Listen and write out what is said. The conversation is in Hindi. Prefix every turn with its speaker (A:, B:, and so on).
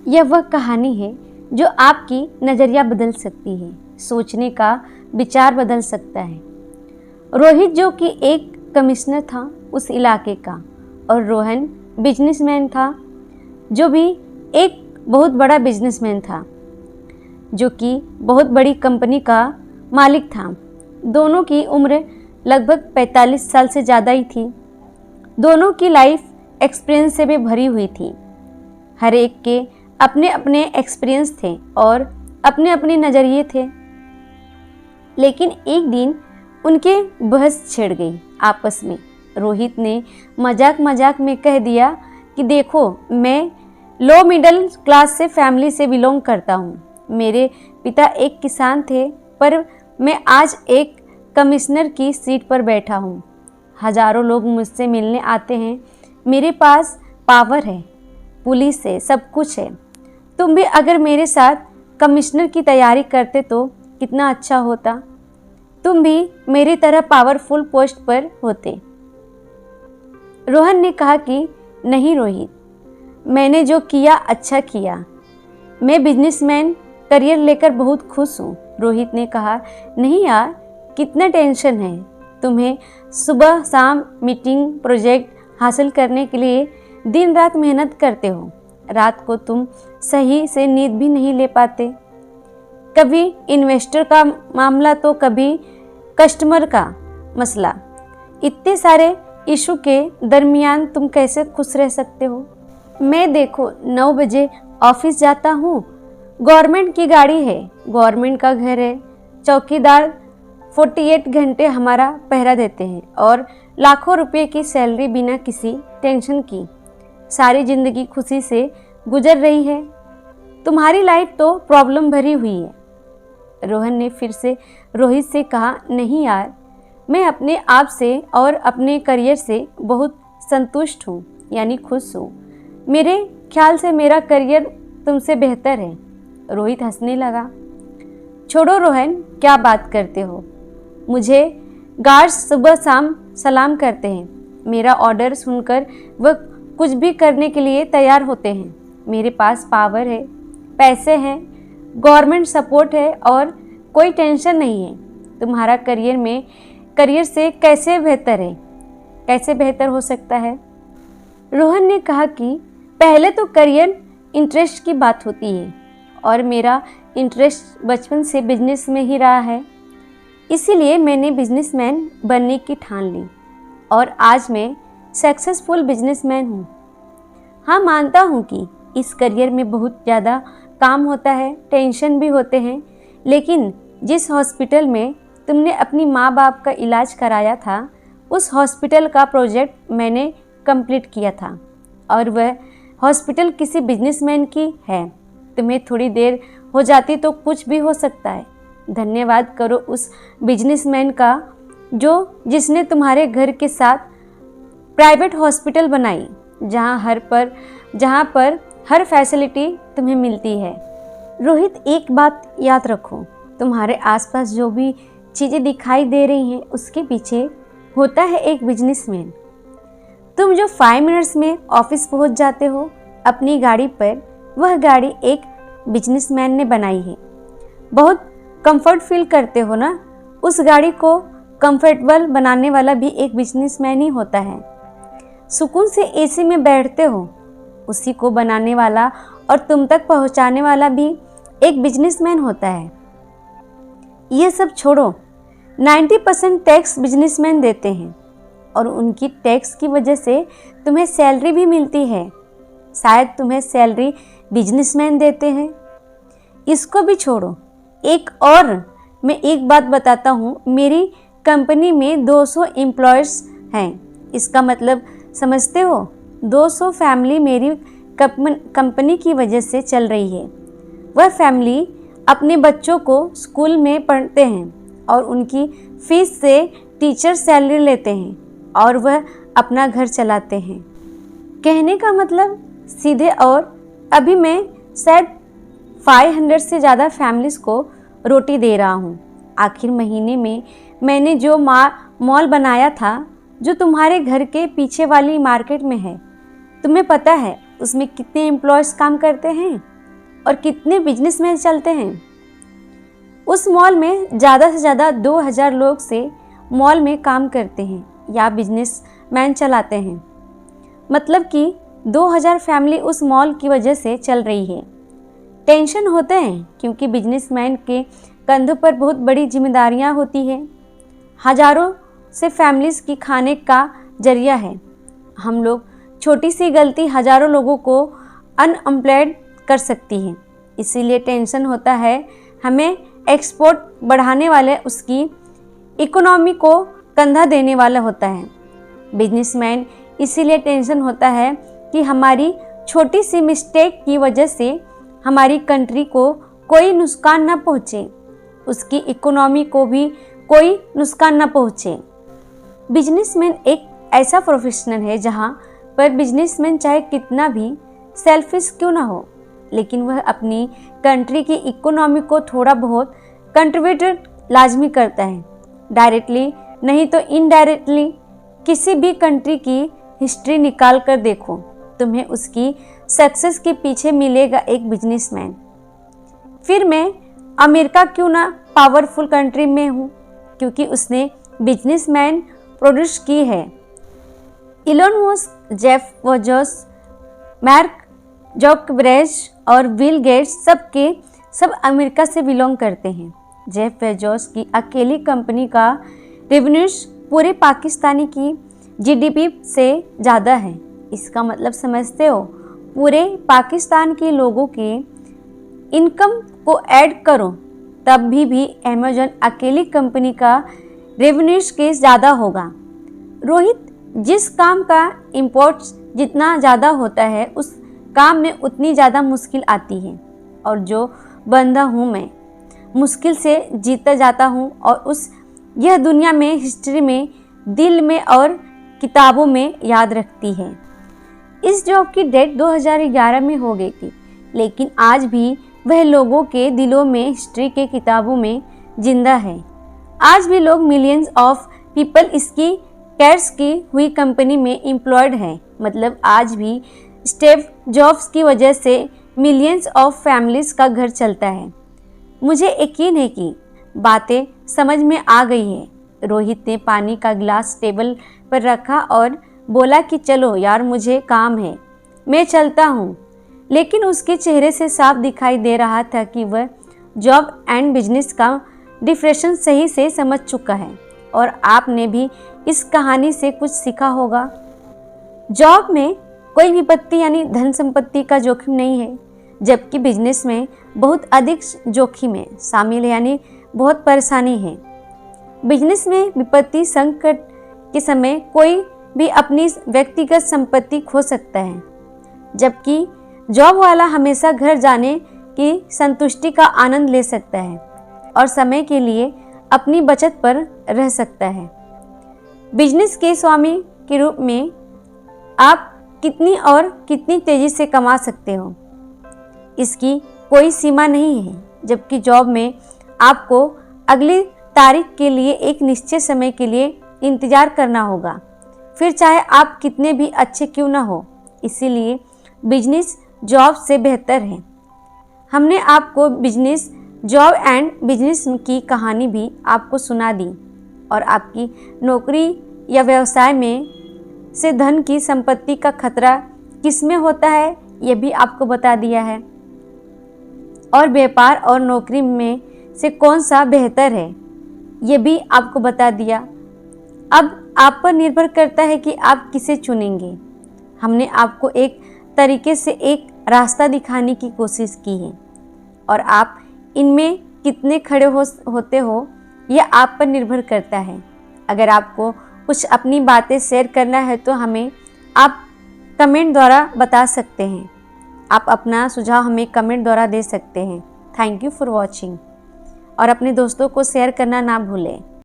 A: यह वह कहानी है जो आपकी नज़रिया बदल सकती है, सोचने का विचार बदल सकता है। रोहित जो कि एक कमिश्नर था उस इलाके का, और रोहन बिजनेसमैन था जो भी एक बहुत बड़ा बिजनेसमैन था, जो कि बहुत बड़ी कंपनी का मालिक था। दोनों की उम्र लगभग 45 साल से ज़्यादा ही थी। दोनों की लाइफ एक्सपीरियंस से भी भरी हुई थी। हर एक के अपने अपने एक्सपीरियंस थे और अपने अपने नज़रिए थे। लेकिन एक दिन उनके बहस छिड़ गई आपस में। रोहित ने मजाक मजाक में कह दिया कि देखो, मैं लो मिडिल क्लास से फैमिली से बिलोंग करता हूँ। मेरे पिता एक किसान थे, पर मैं आज एक कमिश्नर की सीट पर बैठा हूँ। हजारों लोग मुझसे मिलने आते हैं। मेरे पास पावर है, पुलिस है, सब कुछ है। तुम भी अगर मेरे साथ कमिश्नर की तैयारी करते तो कितना अच्छा होता। तुम भी मेरी तरह पावरफुल पोस्ट पर होते। रोहन ने कहा कि नहीं रोहित, मैंने जो किया अच्छा किया। मैं बिजनेसमैन करियर लेकर बहुत खुश हूँ। रोहित ने कहा, नहीं यार, कितना टेंशन है तुम्हें। सुबह शाम मीटिंग, प्रोजेक्ट हासिल करने के लिए दिन रात मेहनत करते हो। रात को तुम सही से नींद भी नहीं ले पाते। कभी इन्वेस्टर का मामला तो कभी कस्टमर का मसला। इतने सारे इशू के दरमियान तुम कैसे खुश रह सकते हो। मैं देखो 9 बजे ऑफिस जाता हूँ। गवर्नमेंट की गाड़ी है, गवर्नमेंट का घर है। चौकीदार 48 घंटे हमारा पहरा देते हैं और लाखों रुपए की सैलरी बिना किसी टेंशन की। सारी ज़िंदगी खुशी से गुजर रही है। तुम्हारी लाइफ तो प्रॉब्लम भरी हुई है। रोहन ने फिर से रोहित से कहा, नहीं यार, मैं अपने आप से और अपने करियर से बहुत संतुष्ट हूँ, यानी खुश हूँ। मेरे ख्याल से मेरा करियर तुमसे बेहतर है। रोहित हंसने लगा। छोड़ो रोहन, क्या बात करते हो। मुझे गार्ड्स सुबह शाम सलाम करते हैं। मेरा ऑर्डर सुनकर वह कुछ भी करने के लिए तैयार होते हैं। मेरे पास पावर है, पैसे हैं, गवर्नमेंट सपोर्ट है और कोई टेंशन नहीं है। तुम्हारा करियर से कैसे बेहतर हो सकता है। रोहन ने कहा कि पहले तो करियर इंटरेस्ट की बात होती है, और मेरा इंटरेस्ट बचपन से बिजनेस में ही रहा है। इसीलिए मैंने बिजनेसमैन बनने की ठान ली और आज मैं सक्सेसफुल बिजनेसमैन हूँ। हाँ, मानता हूँ कि इस करियर में बहुत ज़्यादा काम होता है, टेंशन भी होते हैं, लेकिन जिस हॉस्पिटल में तुमने अपनी माँ बाप का इलाज कराया था, उस हॉस्पिटल का प्रोजेक्ट मैंने कंप्लीट किया था, और वह हॉस्पिटल किसी बिजनेसमैन की है। तुम्हें थोड़ी देर हो जाती तो कुछ भी हो सकता है। धन्यवाद करो उस बिजनेसमैन का जिसने तुम्हारे घर के साथ प्राइवेट हॉस्पिटल बनाई, जहाँ पर हर फैसिलिटी तुम्हें मिलती है। रोहित, एक बात याद रखो, तुम्हारे आसपास जो भी चीज़ें दिखाई दे रही हैं उसके पीछे होता है एक बिजनेसमैन। तुम जो 5 मिनट्स में ऑफिस पहुंच जाते हो अपनी गाड़ी पर, वह गाड़ी एक बिजनेसमैन ने बनाई है। बहुत कंफर्ट फील करते हो ना, उस गाड़ी को कंफर्टेबल बनाने वाला भी एक बिजनेसमैन ही होता है। सुकून से एसी में बैठते हो, उसी को बनाने वाला और तुम तक पहुंचाने वाला भी एक बिजनेसमैन होता है। ये सब छोड़ो, 90% टैक्स बिजनेसमैन देते हैं और उनकी टैक्स की वजह से तुम्हें सैलरी भी मिलती है। शायद तुम्हें सैलरी बिजनेसमैन देते हैं। इसको भी छोड़ो, मैं एक बात बताता हूँ। मेरी कंपनी में 200 एम्प्लॉयर्स हैं। इसका मतलब समझते हो, 200 फैमिली मेरी कंपनी की वजह से चल रही है। वह फैमिली अपने बच्चों को स्कूल में पढ़ते हैं और उनकी फीस से टीचर सैलरी लेते हैं और वह अपना घर चलाते हैं। कहने का मतलब सीधे, और अभी मैं शायद 500 से ज़्यादा फैमिलीज़ को रोटी दे रहा हूँ। आखिर महीने में मैंने जो मॉल बनाया था, जो तुम्हारे घर के पीछे वाली मार्केट में है, तुम्हें पता है उसमें कितने एम्प्लॉयज़ काम करते हैं? और कितने बिजनेसमैन चलते हैं। उस मॉल में ज़्यादा से ज़्यादा 2000 लोग से मॉल में काम करते हैं या बिजनेसमैन चलाते हैं। मतलब कि 2000 फैमिली उस मॉल की वजह से चल रही है। टेंशन होते हैं क्योंकि बिजनेसमैन के कंधों पर बहुत बड़ी जिम्मेदारियां होती हैं। हजारों से फैमिलीज की खाने का जरिया है। हम लोग छोटी सी गलती हजारों लोगों को अनएम्प्लॉयड कर सकती है। इसीलिए टेंशन होता है। हमें एक्सपोर्ट बढ़ाने वाले उसकी इकोनॉमी को कंधा देने वाला होता है बिजनेसमैन। इसीलिए टेंशन होता है कि हमारी छोटी सी मिस्टेक की वजह से हमारी कंट्री को कोई नुकसान ना पहुँचे, उसकी इकोनॉमी को भी कोई नुकसान ना पहुँचे। बिजनेसमैन एक ऐसा प्रोफेशनल है जहाँ पर बिजनेसमैन चाहे कितना भी सेल्फिश क्यों ना हो, लेकिन वह अपनी कंट्री की इकोनॉमी को थोड़ा बहुत कंट्रीब्यूट लाजमी करता है, डायरेक्टली नहीं तो इनडायरेक्टली। किसी भी कंट्री की हिस्ट्री निकाल कर देखो, तुम्हें उसकी सक्सेस के पीछे मिलेगा एक बिजनेसमैन। फिर मैं अमेरिका क्यों ना पावरफुल कंट्री में हूँ, क्योंकि उसने बिजनेसमैन प्रोड्यूस की है। Elon Musk, Jeff Bezos, mark Zuckerberg और बिल गेट्स सब अमेरिका से बिलोंग करते हैं। जेफ बेजोस की अकेली कंपनी का रेवेन्यूज पूरे पाकिस्तानी की जीडीपी से ज़्यादा है। इसका मतलब समझते हो? पूरे पाकिस्तान के लोगों के इनकम को ऐड करो तब भी अमेज़न अकेली कंपनी का रेवेन्यूज के ज़्यादा होगा। रोहित, जिस काम का इम्पोर्ट जितना ज़्यादा होता है उस काम में उतनी ज़्यादा मुश्किल आती है, और जो बंदा हूँ मैं मुश्किल से जीता जाता हूँ और यह दुनिया में, हिस्ट्री में, दिल में और किताबों में याद रखती है। इस जॉब की डेट 2011 में हो गई थी, लेकिन आज भी वह लोगों के दिलों में, हिस्ट्री के किताबों में जिंदा है। आज भी लोग, मिलियंस ऑफ पीपल इसकी कैट्स की हुई कंपनी में एम्प्लॉयड हैं। मतलब आज भी स्टीव जॉब्स की वजह से मिलियंस ऑफ फैमिलीज का घर चलता है। मुझे यकीन है कि बातें समझ में आ गई है। रोहित ने पानी का गिलास टेबल पर रखा और बोला कि चलो यार, मुझे काम है, मैं चलता हूँ। लेकिन उसके चेहरे से साफ दिखाई दे रहा था कि वह जॉब एंड बिजनेस का डिफरेंस सही से समझ चुका है। और आपने भी इस कहानी से कुछ सीखा होगा। जॉब में कोई विपत्ति यानी धन संपत्ति का जोखिम नहीं है, जबकि बिजनेस में बहुत अधिक जोखिम है शामिल है, यानी बहुत परेशानी है। बिजनेस में विपत्ति संकट के समय कोई भी अपनी व्यक्तिगत संपत्ति खो सकता है, जबकि जॉब वाला हमेशा घर जाने की संतुष्टि का आनंद ले सकता है और समय के लिए अपनी बचत पर रह सकता है। बिजनेस के स्वामी के रूप में आप कितनी और कितनी तेज़ी से कमा सकते हो, इसकी कोई सीमा नहीं है। जबकि जॉब में आपको अगली तारीख के लिए एक निश्चित समय के लिए इंतज़ार करना होगा, फिर चाहे आप कितने भी अच्छे क्यों ना हो। इसीलिए बिजनेस जॉब से बेहतर है। हमने आपको बिजनेस, जॉब एंड बिजनेस की कहानी भी आपको सुना दी और आपकी नौकरी या व्यवसाय में से धन की संपत्ति का खतरा किसमें होता है ये भी आपको बता दिया है, और व्यापार और नौकरी में से कौन सा बेहतर है ये भी आपको बता दिया। अब आप पर निर्भर करता है कि आप किसे चुनेंगे। हमने आपको एक तरीके से एक रास्ता दिखाने की कोशिश की है, और आप इनमें कितने खड़े होते हो यह आप पर निर्भर करता है। अगर आपको कुछ अपनी बातें शेयर करना है तो हमें आप कमेंट द्वारा बता सकते हैं। आप अपना सुझाव हमें कमेंट द्वारा दे सकते हैं। थैंक यू फॉर वॉचिंग, और अपने दोस्तों को शेयर करना ना भूलें।